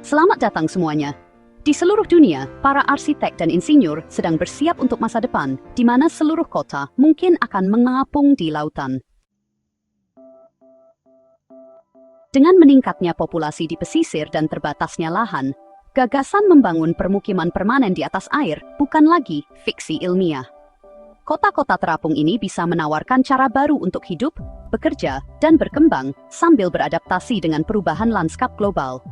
Selamat datang semuanya. Di seluruh dunia, para arsitek dan insinyur sedang bersiap untuk masa depan, di mana seluruh kota mungkin akan mengapung di lautan. Dengan meningkatnya populasi di pesisir dan terbatasnya lahan, gagasan membangun permukiman permanen di atas air bukan lagi fiksi ilmiah. Kota-kota terapung ini bisa menawarkan cara baru untuk hidup, bekerja, dan berkembang sambil beradaptasi dengan perubahan lanskap global.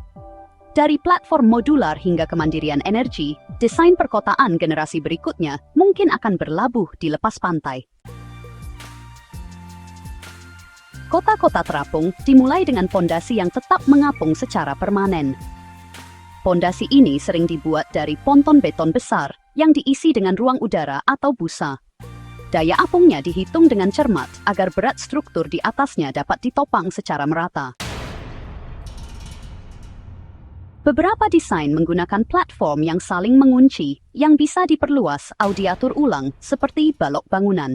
Dari platform modular hingga kemandirian energi, desain perkotaan generasi berikutnya mungkin akan berlabuh di lepas pantai. Kota-kota terapung dimulai dengan fondasi yang tetap mengapung secara permanen. Fondasi ini sering dibuat dari ponton beton besar yang diisi dengan ruang udara atau busa. Daya apungnya dihitung dengan cermat agar berat struktur di atasnya dapat ditopang secara merata. Beberapa desain menggunakan platform yang saling mengunci, yang bisa diperluas atau diatur ulang seperti balok bangunan.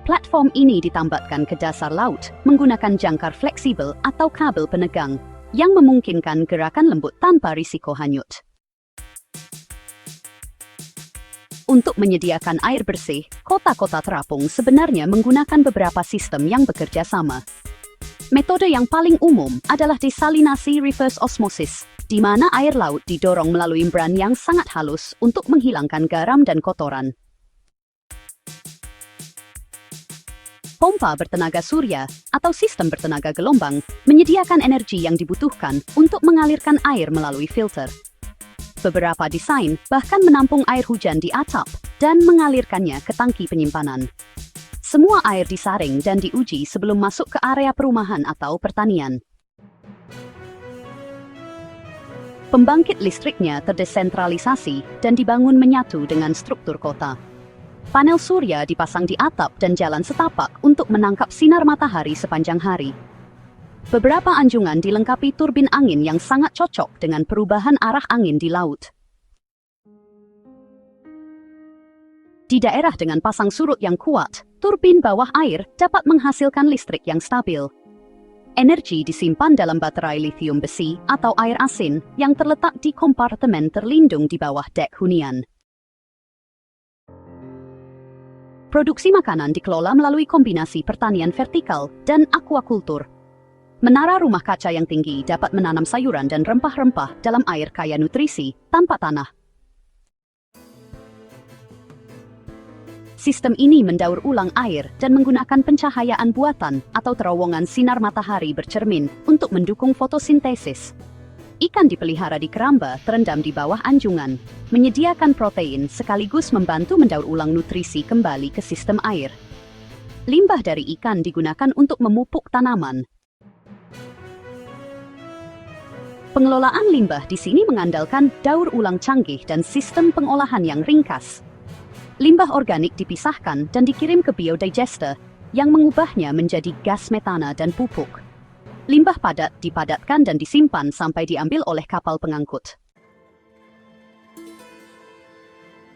Platform ini ditambatkan ke dasar laut menggunakan jangkar fleksibel atau kabel penegang, yang memungkinkan gerakan lembut tanpa risiko hanyut. Untuk menyediakan air bersih, kota-kota terapung sebenarnya menggunakan beberapa sistem yang bekerja sama. Metode yang paling umum adalah desalinasi reverse osmosis, di mana air laut didorong melalui membran yang sangat halus untuk menghilangkan garam dan kotoran. Pompa bertenaga surya atau sistem bertenaga gelombang menyediakan energi yang dibutuhkan untuk mengalirkan air melalui filter. Beberapa desain bahkan menampung air hujan di atap dan mengalirkannya ke tangki penyimpanan. Semua air disaring dan diuji sebelum masuk ke area perumahan atau pertanian. Pembangkit listriknya terdesentralisasi dan dibangun menyatu dengan struktur kota. Panel surya dipasang di atap dan jalan setapak untuk menangkap sinar matahari sepanjang hari. Beberapa anjungan dilengkapi turbin angin yang sangat cocok dengan perubahan arah angin di laut. Di daerah dengan pasang surut yang kuat, turbin bawah air dapat menghasilkan listrik yang stabil. Energi disimpan dalam baterai lithium besi atau air asin yang terletak di kompartemen terlindung di bawah dek hunian. Produksi makanan dikelola melalui kombinasi pertanian vertikal dan aquakultur. Menara rumah kaca yang tinggi dapat menanam sayuran dan rempah-rempah dalam air kaya nutrisi tanpa tanah. Sistem ini mendaur ulang air dan menggunakan pencahayaan buatan atau terowongan sinar matahari bercermin untuk mendukung fotosintesis. Ikan dipelihara di keramba terendam di bawah anjungan, menyediakan protein sekaligus membantu mendaur ulang nutrisi kembali ke sistem air. Limbah dari ikan digunakan untuk memupuk tanaman. Pengelolaan limbah di sini mengandalkan daur ulang canggih dan sistem pengolahan yang ringkas. Limbah organik dipisahkan dan dikirim ke biodigester yang mengubahnya menjadi gas metana dan pupuk. Limbah padat dipadatkan dan disimpan sampai diambil oleh kapal pengangkut.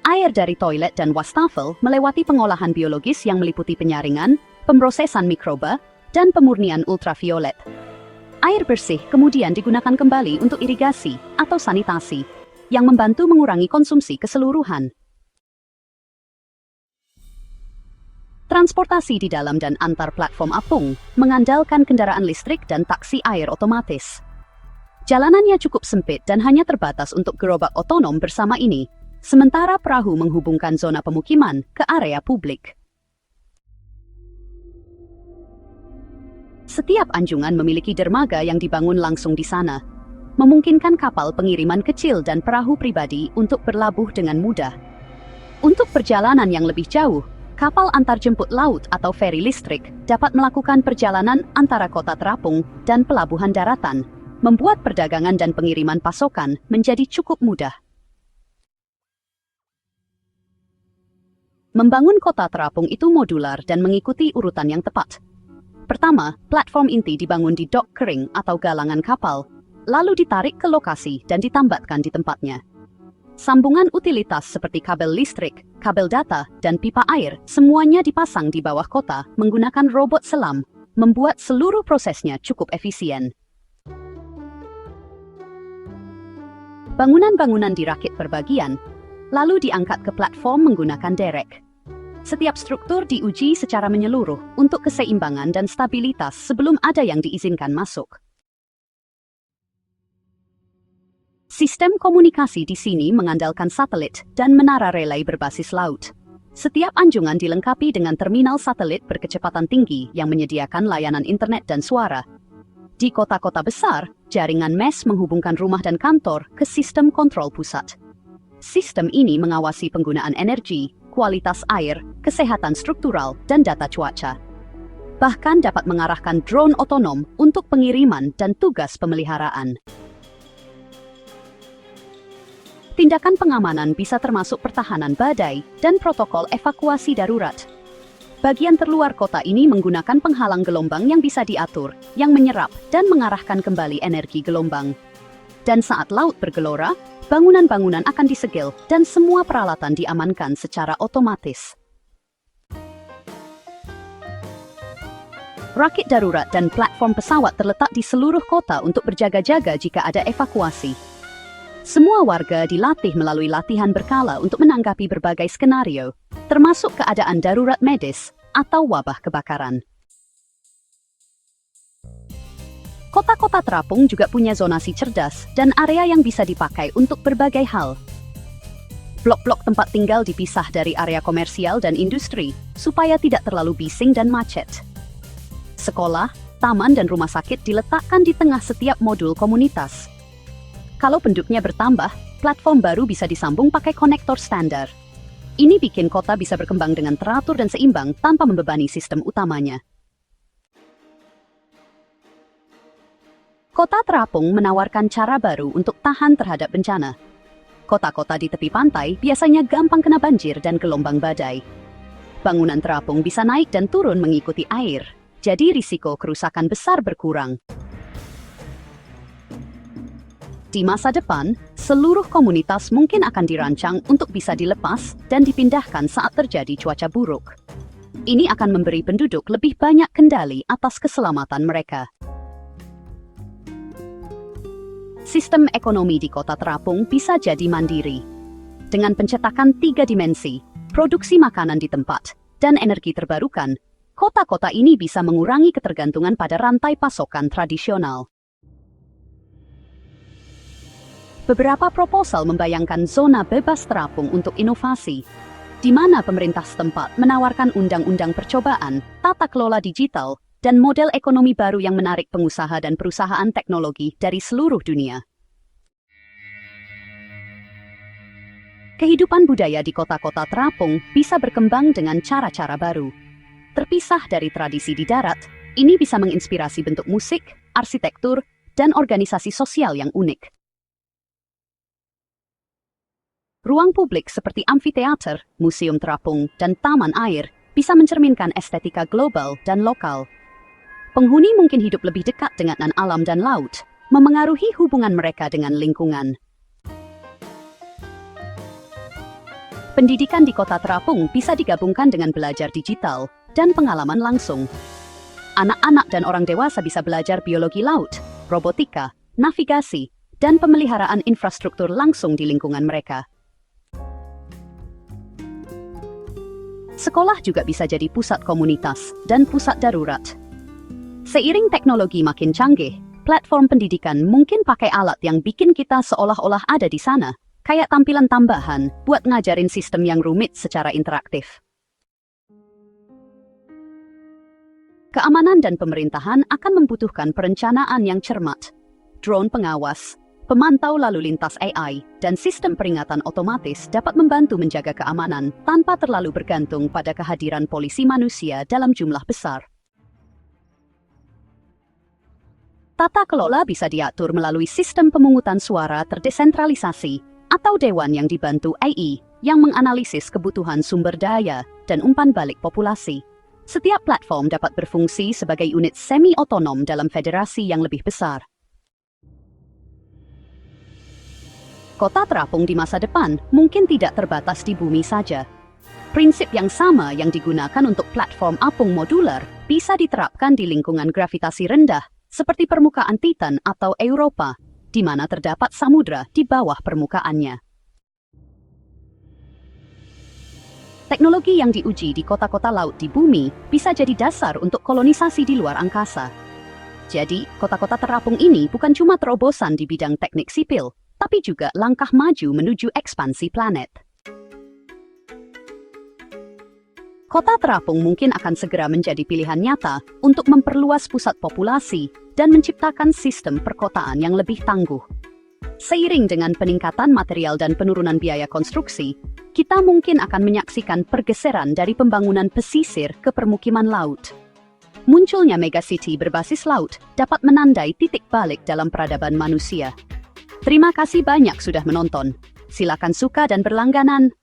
Air dari toilet dan wastafel melewati pengolahan biologis yang meliputi penyaringan, pemrosesan mikroba, dan pemurnian ultraviolet. Air bersih kemudian digunakan kembali untuk irigasi atau sanitasi, yang membantu mengurangi konsumsi keseluruhan. Transportasi di dalam dan antar platform apung mengandalkan kendaraan listrik dan taksi air otomatis. Jalanannya cukup sempit dan hanya terbatas untuk gerobak otonom bersama ini, sementara perahu menghubungkan zona pemukiman ke area publik. Setiap anjungan memiliki dermaga yang dibangun langsung di sana, memungkinkan kapal pengiriman kecil dan perahu pribadi untuk berlabuh dengan mudah. Untuk perjalanan yang lebih jauh, kapal antarjemput laut atau feri listrik dapat melakukan perjalanan antara kota terapung dan pelabuhan daratan, membuat perdagangan dan pengiriman pasokan menjadi cukup mudah. Membangun kota terapung itu modular dan mengikuti urutan yang tepat. Pertama, platform inti dibangun di dok kering atau galangan kapal, lalu ditarik ke lokasi dan ditambatkan di tempatnya. Sambungan utilitas seperti kabel listrik, kabel data, dan pipa air semuanya dipasang di bawah kota menggunakan robot selam, membuat seluruh prosesnya cukup efisien. Bangunan-bangunan dirakit berbagian, lalu diangkat ke platform menggunakan derek. Setiap struktur diuji secara menyeluruh untuk keseimbangan dan stabilitas sebelum ada yang diizinkan masuk. Sistem komunikasi di sini mengandalkan satelit dan menara relay berbasis laut. Setiap anjungan dilengkapi dengan terminal satelit berkecepatan tinggi yang menyediakan layanan internet dan suara. Di kota-kota besar, jaringan mesh menghubungkan rumah dan kantor ke sistem kontrol pusat. Sistem ini mengawasi penggunaan energi, kualitas air, kesehatan struktural, dan data cuaca. Bahkan dapat mengarahkan drone otonom untuk pengiriman dan tugas pemeliharaan. Tindakan pengamanan bisa termasuk pertahanan badai dan protokol evakuasi darurat. Bagian terluar kota ini menggunakan penghalang gelombang yang bisa diatur, yang menyerap dan mengarahkan kembali energi gelombang. Dan saat laut bergelora, bangunan-bangunan akan disegel dan semua peralatan diamankan secara otomatis. Rakit darurat dan platform pesawat terletak di seluruh kota untuk berjaga-jaga jika ada evakuasi. Semua warga dilatih melalui latihan berkala untuk menanggapi berbagai skenario, termasuk keadaan darurat medis atau wabah kebakaran. Kota-kota terapung juga punya zonasi cerdas dan area yang bisa dipakai untuk berbagai hal. Blok-blok tempat tinggal dipisah dari area komersial dan industri, supaya tidak terlalu bising dan macet. Sekolah, taman dan rumah sakit diletakkan di tengah setiap modul komunitas. Kalau penduduknya bertambah, platform baru bisa disambung pakai konektor standar. Ini bikin kota bisa berkembang dengan teratur dan seimbang tanpa membebani sistem utamanya. Kota terapung menawarkan cara baru untuk tahan terhadap bencana. Kota-kota di tepi pantai biasanya gampang kena banjir dan gelombang badai. Bangunan terapung bisa naik dan turun mengikuti air, jadi risiko kerusakan besar berkurang. Di masa depan, seluruh komunitas mungkin akan dirancang untuk bisa dilepas dan dipindahkan saat terjadi cuaca buruk. Ini akan memberi penduduk lebih banyak kendali atas keselamatan mereka. Sistem ekonomi di kota terapung bisa jadi mandiri. Dengan pencetakan 3 dimensi, produksi makanan di tempat, dan energi terbarukan, kota-kota ini bisa mengurangi ketergantungan pada rantai pasokan tradisional. Beberapa proposal membayangkan zona bebas terapung untuk inovasi, di mana pemerintah setempat menawarkan undang-undang percobaan, tata kelola digital, dan model ekonomi baru yang menarik pengusaha dan perusahaan teknologi dari seluruh dunia. Kehidupan budaya di kota-kota terapung bisa berkembang dengan cara-cara baru. Terpisah dari tradisi di darat, ini bisa menginspirasi bentuk musik, arsitektur, dan organisasi sosial yang unik. Ruang publik seperti amfiteater, museum terapung, dan taman air bisa mencerminkan estetika global dan lokal. Penghuni mungkin hidup lebih dekat dengan alam dan laut, memengaruhi hubungan mereka dengan lingkungan. Pendidikan di kota terapung bisa digabungkan dengan belajar digital dan pengalaman langsung. Anak-anak dan orang dewasa bisa belajar biologi laut, robotika, navigasi, dan pemeliharaan infrastruktur langsung di lingkungan mereka. Sekolah juga bisa jadi pusat komunitas dan pusat darurat. Seiring teknologi makin canggih, platform pendidikan mungkin pakai alat yang bikin kita seolah-olah ada di sana, kayak tampilan tambahan buat ngajarin sistem yang rumit secara interaktif. Keamanan dan pemerintahan akan membutuhkan perencanaan yang cermat. Drone pengawas, pemantau lalu lintas AI, dan sistem peringatan otomatis dapat membantu menjaga keamanan tanpa terlalu bergantung pada kehadiran polisi manusia dalam jumlah besar. Tata kelola bisa diatur melalui sistem pemungutan suara terdesentralisasi atau dewan yang dibantu AI yang menganalisis kebutuhan sumber daya dan umpan balik populasi. Setiap platform dapat berfungsi sebagai unit semi-otonom dalam federasi yang lebih besar. Kota terapung di masa depan mungkin tidak terbatas di bumi saja. Prinsip yang sama yang digunakan untuk platform apung modular bisa diterapkan di lingkungan gravitasi rendah seperti permukaan Titan atau Europa. di mana terdapat samudra di bawah permukaannya. Teknologi yang diuji di kota-kota laut di bumi bisa jadi dasar untuk kolonisasi di luar angkasa. Jadi, kota-kota terapung ini bukan cuma terobosan di bidang teknik sipil, tapi juga langkah maju menuju ekspansi planet. Kota terapung mungkin akan segera menjadi pilihan nyata untuk memperluas pusat populasi dan menciptakan sistem perkotaan yang lebih tangguh. Seiring dengan peningkatan material dan penurunan biaya konstruksi, kita mungkin akan menyaksikan pergeseran dari pembangunan pesisir ke permukiman laut. Munculnya megacity berbasis laut dapat menandai titik balik dalam peradaban manusia. Terima kasih banyak sudah menonton. Silakan suka dan berlangganan.